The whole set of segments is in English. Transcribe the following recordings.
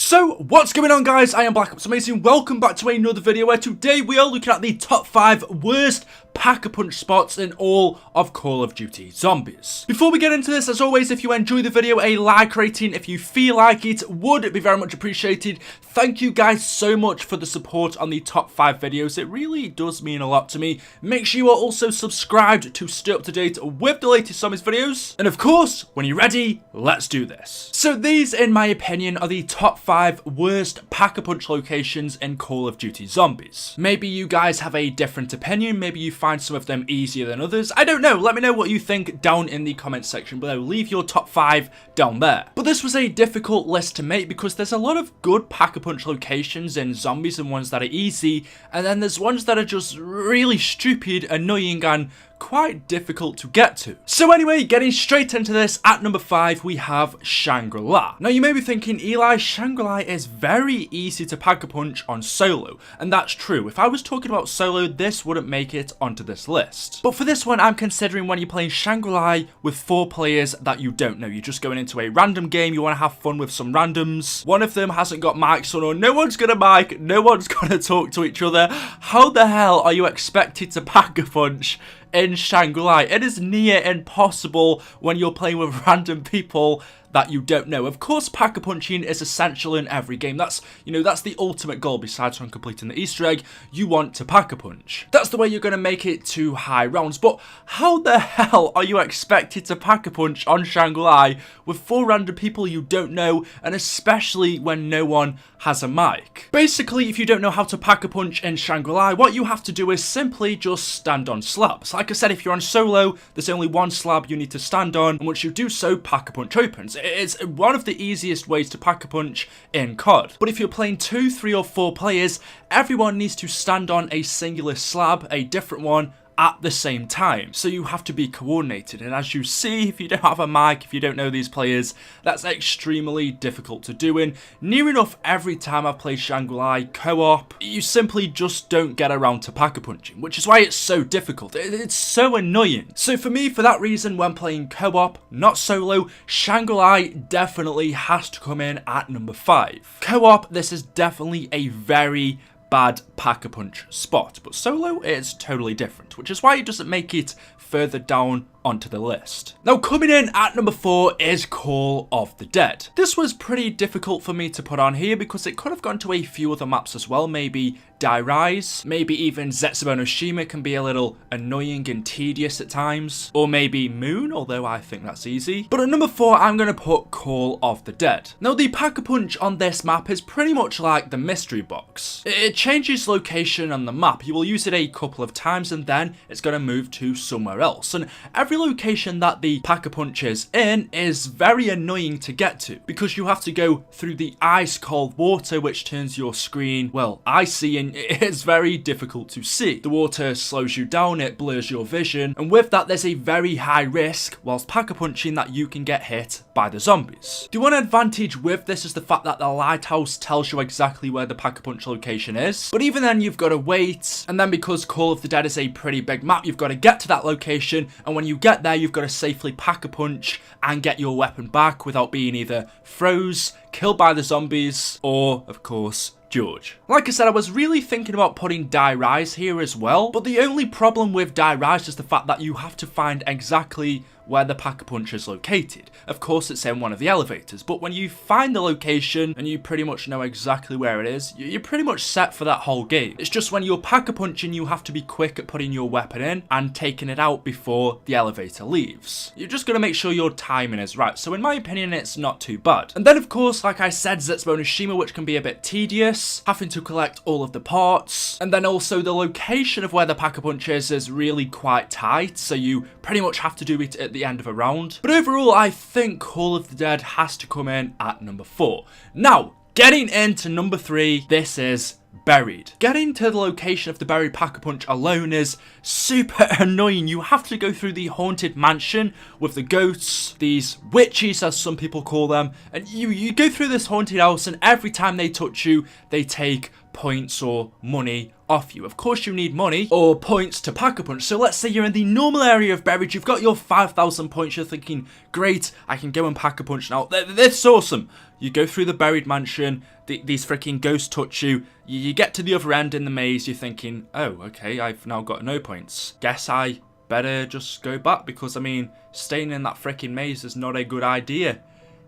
So, what's going on, guys? I am BlackOpsAmazing. Welcome back to another video where today we are looking at the top 5 worst pack-a-punch spots in all of Call of Duty Zombies. Before we get into this, as always, if you enjoy the video, a like rating if you feel like it would be very much appreciated. Thank you guys so much for the support on the top 5 videos. It really does mean a lot to me. Make sure you are also subscribed to stay up to date with the latest Zombies videos. And of course, when you're ready, let's do this. So these, in my opinion, are the top 5 worst pack-a-punch locations in Call of Duty Zombies. Maybe you guys have a different opinion. Maybe you find some of them easier than others. I don't know. Let me know what you think down in the comment section below. Leave your top 5 down there. But this was a difficult list to make because there's a lot of good pack-a-punch locations in Zombies and ones that are easy, and then there's ones that are just really stupid, annoying, and quite difficult to get to. So anyway, getting straight into this, at number 5 we have Shangri-La. Now you may be thinking, Eli, Shangri-La is very easy to pack-a-punch on solo, and that's true. If I was talking about solo, this wouldn't make it onto this list. But for this one, I'm considering when you're playing Shangri-La with 4 players that you don't know. You're just going into a random game, you want to have fun with some randoms. One of them hasn't got mics on, or no one's gonna mic, no one's gonna talk to each other. How the hell are you expected to pack-a-punch in Shangri-La? It is near impossible when you're playing with random people that you don't know. Of course, pack-a-punching is essential in every game. That's, that's the ultimate goal. Besides from completing the Easter egg, you want to pack-a-punch. That's the way you're going to make it to high rounds. But how the hell are you expected to pack-a-punch on Shangri-La with 4 random people you don't know, and especially when no one has a mic? Basically, if you don't know how to pack-a-punch in Shangri-La, what you have to do is simply just stand on slabs. Like I said, if you're on solo, there's only one slab you need to stand on, and once you do so, pack-a-punch opens. It's one of the easiest ways to pack-a-punch in COD. But if you're playing 2, 3, or 4 players, everyone needs to stand on a singular slab, a different one, at the same time. So you have to be coordinated, and as you see, if you don't have a mic, if you don't know these players, that's extremely difficult to do. And near enough every time I've played Shangri-La co-op, you simply just don't get around to pack-a-punching, which is why it's so difficult. It's so annoying. So for me, for that reason, when playing co-op, not solo, Shangri-La definitely has to come in at number 5. Co-op, this is definitely a very bad pack-a-punch spot, but solo is totally different, which is why it doesn't make it further down onto the list. Now coming in at number 4 is Call of the Dead. This was pretty difficult for me to put on here because it could have gone to a few other maps as well. Maybe Die Rise, maybe even Zetsubonoshima can be a little annoying and tedious at times, or maybe Moon, although I think that's easy. But at number 4 I'm going to put Call of the Dead. Now the pack-a-punch on this map is pretty much like the mystery box. It changes location on the map. You will use it a couple of times and then it's going to move to somewhere else, and every location that the pack-a-punch is in is very annoying to get to because you have to go through the ice cold water, which turns your screen, well, icy, and it's very difficult to see. The water slows you down, it blurs your vision, and with that there's a very high risk whilst pack-a-punching that you can get hit by the zombies. The one advantage with this is the fact that the lighthouse tells you exactly where the pack-a-punch location is, but even then you've got to wait, and then because Call of the Dead is a pretty big map, you've got to get to that location, and when you get there you've got to safely pack-a-punch and get your weapon back without being either froze, killed by the zombies, or of course George. Like I said, I was really thinking about putting Die Rise here as well, but the only problem with Die Rise is the fact that you have to find exactly where the pack-a-punch is located. Of course, it's in one of the elevators, but when you find the location and you pretty much know exactly where it is, you're pretty much set for that whole game. It's just when you're pack-a-punching, you have to be quick at putting your weapon in and taking it out before the elevator leaves. You're just gonna make sure your timing is right, so in my opinion, it's not too bad. And then, of course, like I said, Zetsubonoshima, which can be a bit tedious, having to collect all of the parts, and then also the location of where the pack-a-punch is really quite tight, so you pretty much have to do it at the end of a round. But overall, I think Call of the Dead has to come in at number 4. Now, getting into number 3, this is Buried. Getting to the location of the buried pack-a-punch alone is super annoying. You have to go through the haunted mansion with the ghosts, these witches as some people call them, and you go through this haunted house, and every time they touch you, they take points or money off you. Of course you need money or points to Pack-a-Punch. So let's say you're in the normal area of buried, you've got your 5,000 points, you're thinking, great, I can go and Pack-a-Punch now. This is awesome. You go through the buried mansion, these freaking ghosts touch you, you get to the other end in the maze, you're thinking, oh, okay, I've now got no points. Guess I better just go back because, I mean, staying in that freaking maze is not a good idea.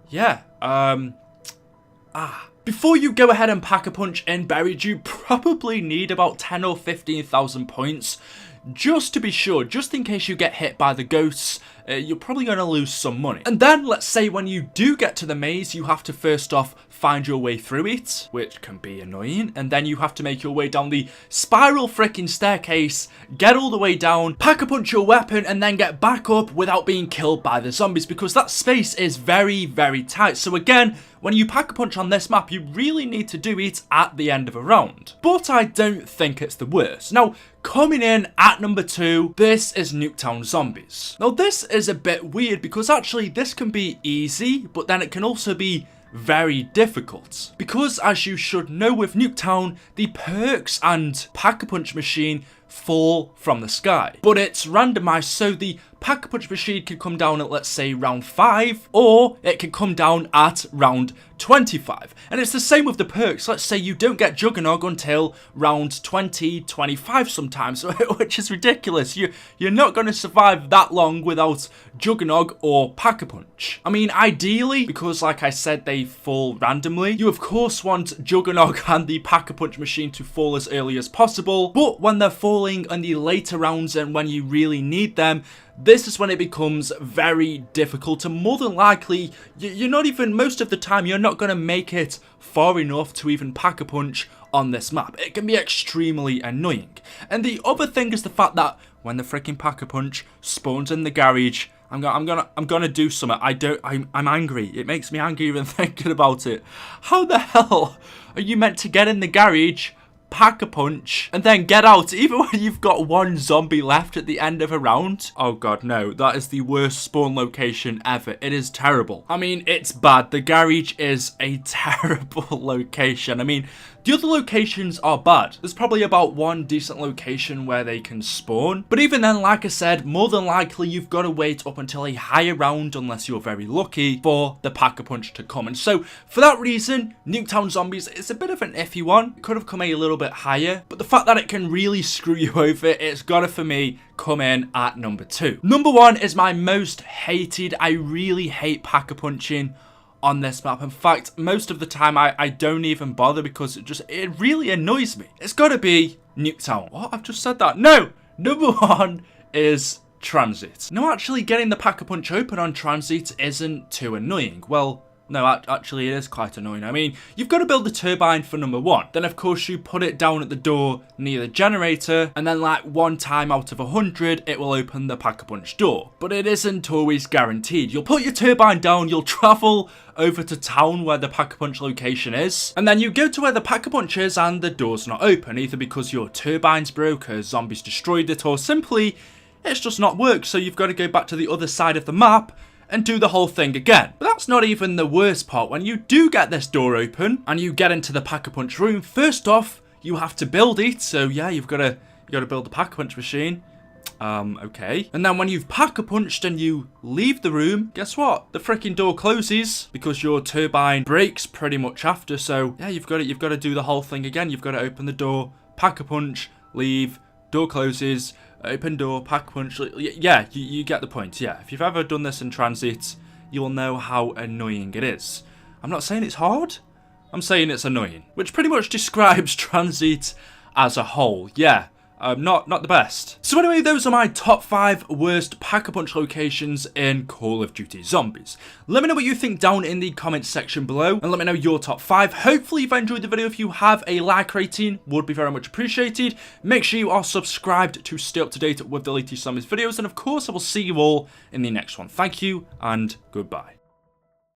Yeah, Before you go ahead and Pack-a-Punch in buried, you probably need about 10 or 15,000 points just to be sure, just in case you get hit by the ghosts. You're probably going to lose some money. And then, let's say when you do get to the maze, you have to first off find your way through it, which can be annoying, and then you have to make your way down the spiral freaking staircase, get all the way down, Pack-a-Punch your weapon, and then get back up without being killed by the zombies, because that space is very, very tight. So again, when you Pack-a-Punch on this map, you really need to do it at the end of a round. But I don't think it's the worst. Now, coming in at number 2, this is Nuketown Zombies. Now, this is a bit weird because actually this can be easy, but then it can also be very difficult. Because as you should know with Nuketown, the perks and Pack-a-Punch machine fall from the sky. But it's randomized, so the Pack-a-Punch machine can come down at, let's say, round 5, or it can come down at round 25. And it's the same with the perks. Let's say you don't get Juggernog until round 20, 25 sometimes, which is ridiculous. You're not going to survive that long without Juggernog or Pack-a-Punch. I mean, ideally, because like I said, they fall randomly, you of course want Juggernog and the Pack-a-Punch machine to fall as early as possible, but when they're falling in the later rounds and when you really need them, this is when it becomes very difficult, and more than likely, you're not even, most of the time, you're not going to make it far enough to even Pack-a-Punch on this map. It can be extremely annoying. And the other thing is the fact that when the freaking Pack-a-Punch spawns in the garage, I'm gonna do something. I'm angry. It makes me angry even thinking about it. How the hell are you meant to get in the garage, Pack-a-Punch, and then get out even when you've got one zombie left at the end of a round? Oh god, no. That is the worst spawn location ever. It is terrible. I mean, it's bad. The garage is a terrible location. I mean, the other locations are bad. There's probably about one decent location where they can spawn. But even then, like I said, more than likely you've got to wait up until a higher round, unless you're very lucky, for the Pack-a-Punch to come. And so, for that reason, Nuketown Zombies is a bit of an iffy one. It could have come a little bit higher. But the fact that it can really screw you over, it's got to, for me, come in at number 2. Number 1 is my most hated. I really hate Pack-a-Punching on this map. In fact, most of the time I don't even bother because it really annoys me. It's got to be Nuketown. What? I've just said that. No! Number 1 is Transit. No, actually getting the Pack-a-Punch open on Transit isn't too annoying. Well, no, actually it is quite annoying. I mean, you've got to build the turbine for number 1. Then, of course, you put it down at the door near the generator, and then, like, 1 time out of 100, it will open the Pack-a-Punch door. But it isn't always guaranteed. You'll put your turbine down, you'll travel over to town where the Pack-a-Punch location is, and then you go to where the Pack-a-Punch is and the door's not open, either because your turbine's broke, or zombies destroyed it, or simply it's just not worked, so you've got to go back to the other side of the map and do the whole thing again. But that's not even the worst part. When you do get this door open and you get into the Pack-a-Punch room, first off, you have to build it. So yeah, you got to build the Pack-a-Punch machine. Okay. And then when you've Pack-a-Punched and you leave the room, guess what? The freaking door closes because your turbine breaks pretty much after. So yeah, you've got to do the whole thing again. You've got to open the door, Pack-a-Punch, leave, door closes, open door, Pack-a-Punch. Yeah, you get the point. Yeah, if you've ever done this in Transit, you'll know how annoying it is. I'm not saying it's hard. I'm saying it's annoying, which pretty much describes Transit as a whole. Yeah. Not the best. So anyway, those are my top 5 worst Pack-a-Punch locations in Call of Duty Zombies. Let me know what you think down in the comments section below, and let me know your top 5. Hopefully you've enjoyed the video. If you have, a like rating would be very much appreciated. Make sure you are subscribed to stay up to date with the latest Zombies videos, and of course I will see you all in the next one. Thank you, and goodbye.